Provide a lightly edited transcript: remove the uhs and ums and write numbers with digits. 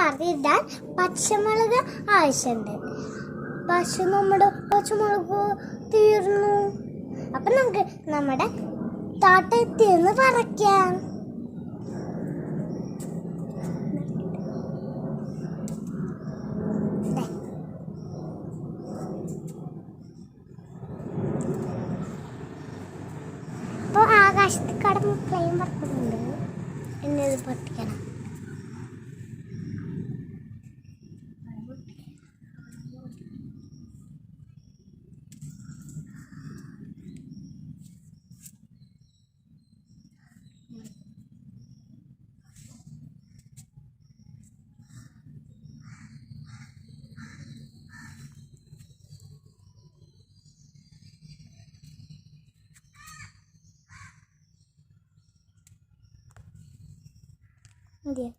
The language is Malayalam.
കറിയിടാൻ പച്ചമുളക് ആവശ്യമുണ്ട്. പക്ഷെ നമ്മുടെ പച്ചമുളക് തീർന്നു. അപ്പം നമുക്ക് നമ്മുടെ തോട്ടത്തിൽ നിന്ന് പറിക്കാം. അപ്പോൾ ആകാശത്ത് കടന്ന് പ്ലെയിൻ പറക്കുന്നുണ്ട്. എന്നത് പൊട്ടിക്കണം. മതിയോ?